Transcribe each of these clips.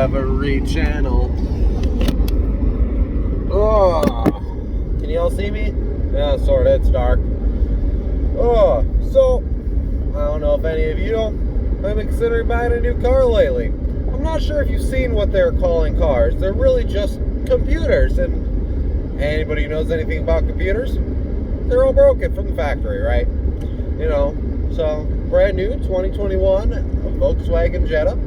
Discovery Channel. Oh, can you all see me? Yeah, sort of. It's dark. Oh, so I don't know if any of you know, I've been considering buying a new car lately. I'm not sure if you've seen what they're calling cars. They're really just computers, and anybody who knows anything about computers, they're all broken from the factory, right? You know, so brand new 2021 Volkswagen Jetta.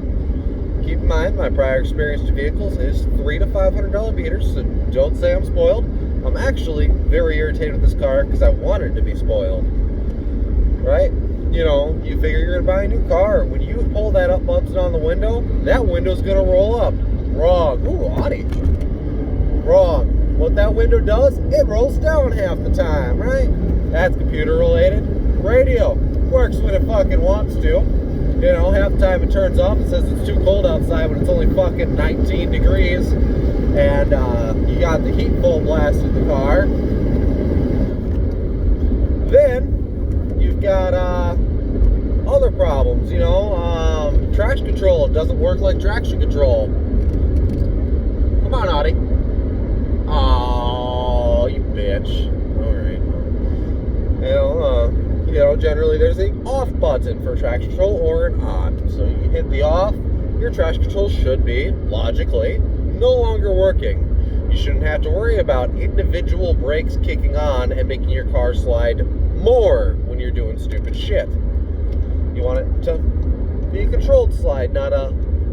Keep in mind, my prior experience to vehicles is $300 to $500 beaters, so don't say I'm spoiled. I'm actually very irritated with this car because I wanted to be spoiled, right? You know, you figure you're going to buy a new car. When you pull that up button on the window, that window's going to roll up. Wrong. Ooh, Audi. Wrong. What that window does, it rolls down half the time, right? That's computer related. Radio works when it fucking wants to. You know, half the time it turns off and says it's too cold outside when it's only fucking 19 degrees. And you got the heat full blast in the car. Then you've got other problems, you know. Traction control doesn't work like traction control. Come on, Audi. Oh, you bitch. Alright. You know, generally there's the off button for traction control or an on. So you hit the off, your traction control should be, logically, no longer working. You shouldn't have to worry about individual brakes kicking on and making your car slide more when you're doing stupid shit. You want it to be a controlled slide, not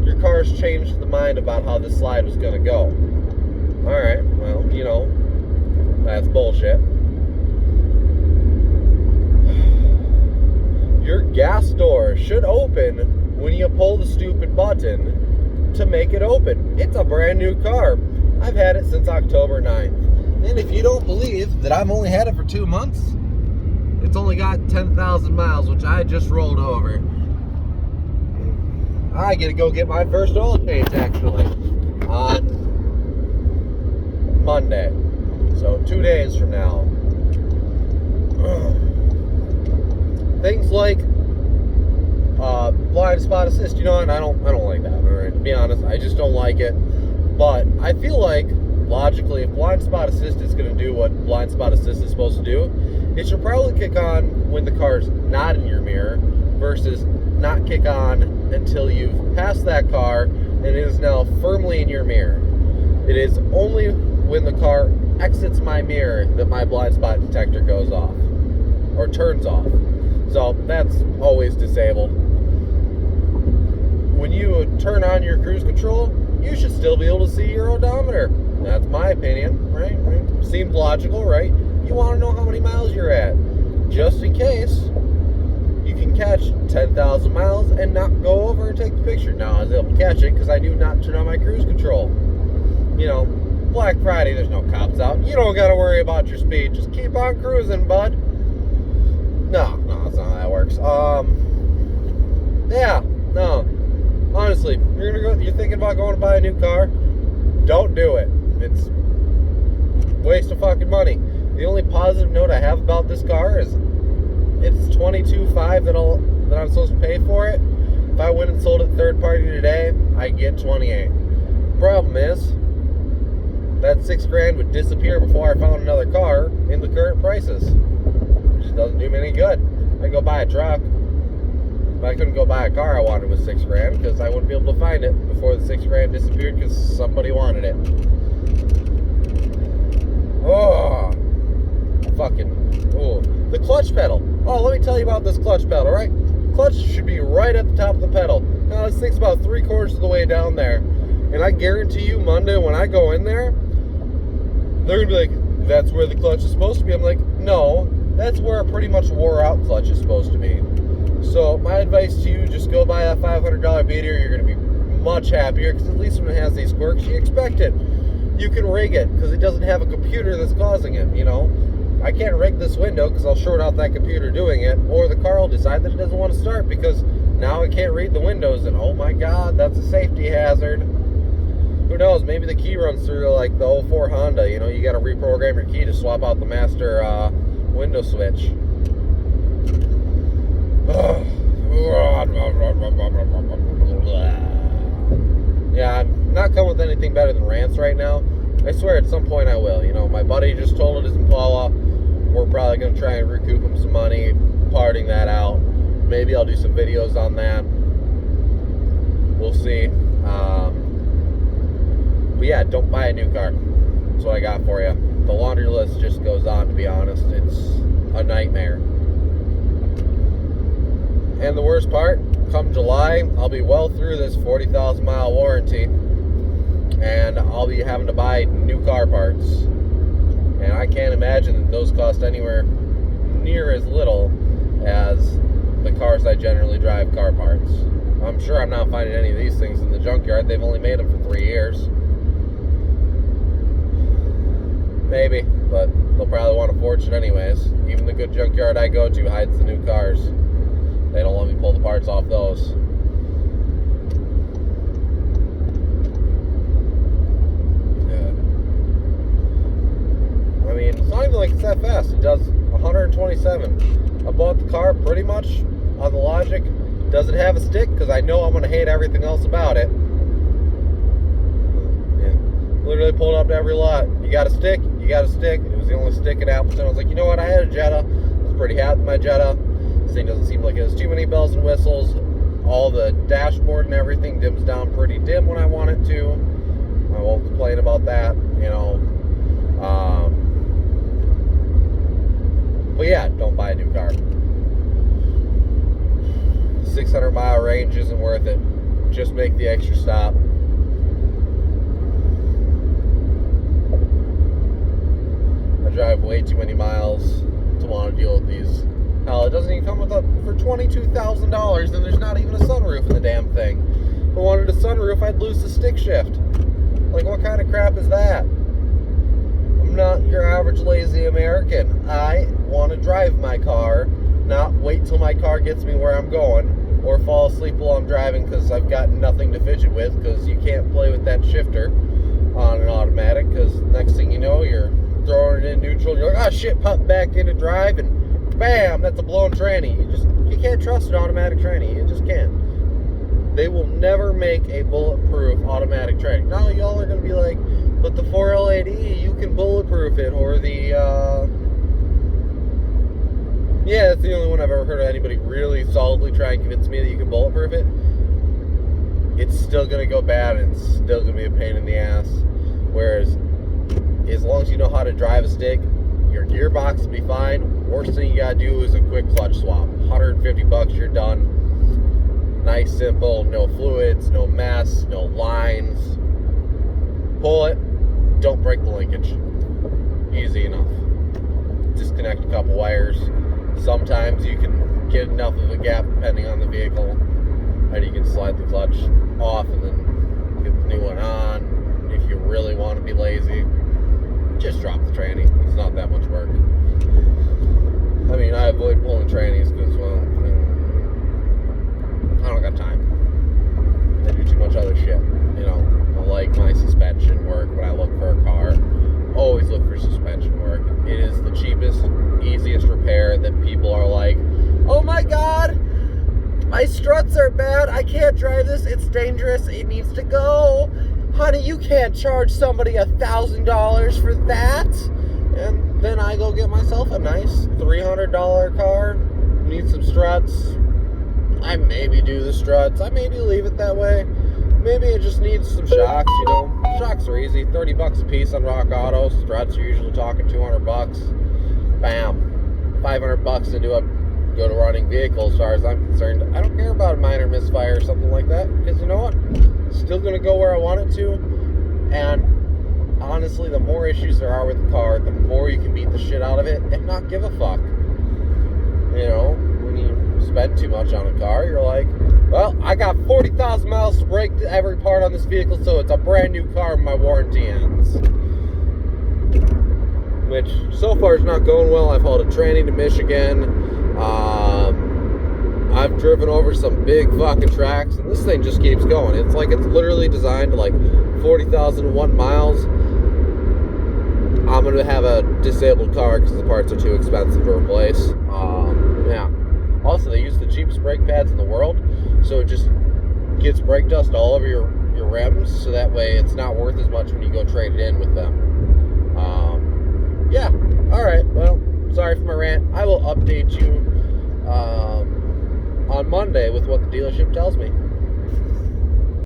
your car's changed the mind about how this slide was going to go. Alright, well, you know, that's bullshit. Your gas door should open when you pull the stupid button to make it open. It's a brand new car. I've had it since October 9th. And if you don't believe that I've only had it for 2 months, it's only got 10,000 miles, which I just rolled over. I get to go get my first oil change, actually, on Monday. So 2 days from now. Things like blind spot assist, you know, and I don't like that, alright? To be honest, I just don't like it. But I feel like, logically, if blind spot assist is going to do what blind spot assist is supposed to do, it should probably kick on when the car's not in your mirror versus not kick on until you've passed that car and it is now firmly in your mirror. It is only when the car exits my mirror that my blind spot detector goes off or turns off. So that's always disabled. When you turn on your cruise control, you should still be able to see your odometer. That's my opinion, right? Seems logical, right? You want to know how many miles you're at, just in case you can catch 10,000 miles and not go over and take the picture. Now, I was able to catch it because I knew not to turn on my cruise control. You know, Black Friday, there's no cops out. You don't got to worry about your speed. Just keep on cruising, bud. No, that's not how that works. Yeah, no. Honestly, you're thinking about going to buy a new car, don't do it. It's a waste of fucking money. The only positive note I have about this car is it's $22,500 that I'm supposed to pay for it. If I went and sold it third party today, I'd get $28,000. Problem is, that $6,000 would disappear before I found another car in the current prices. Just doesn't do me any good. I go buy a truck, but I couldn't go buy a car I wanted with $6,000 because I wouldn't be able to find it before the $6,000 disappeared because somebody wanted it. Oh, the clutch pedal. Oh, let me tell you about this clutch pedal, right? Clutch should be right at the top of the pedal. Now this thing's about 3/4 of the way down there, and I guarantee you, Monday when I go in there, they're gonna be like, "That's where the clutch is supposed to be." I'm like, "No. That's where a pretty much wore out clutch is supposed to be." So my advice to you, just go buy a $500 beater. You're going to be much happier because at least when it has these quirks, you expect it. You can rig it because it doesn't have a computer that's causing it, you know. I can't rig this window because I'll short out that computer doing it, or the car will decide that it doesn't want to start because now it can't read the windows, and oh my god, that's a safety hazard. Who knows, maybe the key runs through like the 04 Honda, you know, you got to reprogram your key to swap out the master window switch. Yeah, not come with anything better than rants right now. I swear at some point I will. You know, my buddy just totaled his Impala. We're probably going to try and recoup him some money, parting that out. Maybe I'll do some videos on that. We'll see. But yeah, don't buy a new car. That's what I got for you. The laundry list just goes on, to be honest. It's a nightmare. And the worst part, come July, I'll be well through this 40,000 mile warranty, and I'll be having to buy new car parts. And I can't imagine that those cost anywhere near as little as the cars I generally drive car parts. I'm sure I'm not finding any of these things in the junkyard. They've only made them for 3 years. Maybe, but they'll probably want a fortune anyways. Even the good junkyard I go to hides the new cars. They don't let me pull the parts off those. Yeah. I mean, it's not even like it's that fast. It does 127. I bought the car pretty much on the logic. Does it have a stick? Because I know I'm going to hate everything else about it. Yeah. Literally pulled up to every lot. You got a stick? You got a stick. It was the only stick in Appleton. I was like, you know what? I had a Jetta. I was pretty happy with my Jetta. This thing doesn't seem like it has too many bells and whistles. All the dashboard and everything dims down pretty dim when I want it to. I won't complain about that, you know. But yeah, don't buy a new car. 600 mile range isn't worth it. Just make the extra stop. I drive way too many miles to want to deal with these. Hell, it doesn't even come with for $22,000, and there's not even a sunroof in the damn thing. If I wanted a sunroof, I'd lose the stick shift. Like, what kind of crap is that? I'm not your average lazy American. I want to drive my car, not wait till my car gets me where I'm going, or fall asleep while I'm driving because I've got nothing to fidget with, because you can't play with that shifter on an automatic, because next thing you know, you're throwing it in neutral, you're like, oh shit, pop back into drive, and bam, that's a blown tranny. You can't trust an automatic tranny. You just can't. They will never make a bulletproof automatic tranny. Now y'all are going to be like, but the 4L80, you can bulletproof it, or the, yeah, that's the only one I've ever heard of anybody really solidly try and convince me that you can bulletproof it. It's still going to go bad, and it's still going to be a pain in the ass. Whereas, as long as you know how to drive a stick, your gearbox will be fine. Worst thing you gotta do is a quick clutch swap. $150, you're done. Nice, simple, no fluids, no mess, no lines. Pull it, don't break the linkage. Easy enough. Disconnect a couple wires. Sometimes you can get enough of a gap depending on the vehicle, and you can slide the clutch off and then get the new one on. If you really want to be lazy, just drop the tranny. It's not that much work. I mean, I avoid pulling trannies because, well, I don't got time. I do too much other shit. You know, I like my suspension work when I look for a car. Always look for suspension work. It is the cheapest, easiest repair that people are like, oh my god, my struts are bad. I can't drive this. It's dangerous. It needs to go. Honey, you can't charge somebody $1,000 for that. And then I go get myself a nice $300 car. Need some struts. I maybe do the struts. I maybe leave it that way. Maybe it just needs some shocks, you know. Shocks are easy. $30 a piece on Rock Auto. Struts, you're usually talking $200. Bam. $500 into a good running vehicle as far as I'm concerned. I don't care about a minor misfire or something like that, because you know what? Still going to go where I want it to. And honestly, the more issues there are with the car, the more you can beat the shit out of it and not give a fuck. You know, when you spend too much on a car, you're like, well, I got 40,000 miles to break every part on this vehicle, so it's a brand new car when my warranty ends. Which, so far, is not going well. I've hauled a tranny to Michigan. I've driven over some big fucking tracks, and this thing just keeps going. It's like it's literally designed to like 40,001 miles. I'm going to have a disabled car because the parts are too expensive to replace. Yeah. Also, they use the cheapest brake pads in the world, so it just gets brake dust all over your rims, so that way it's not worth as much when you go trade it in with them. Yeah, alright, well, sorry for my rant. I will update you on Monday with what the dealership tells me.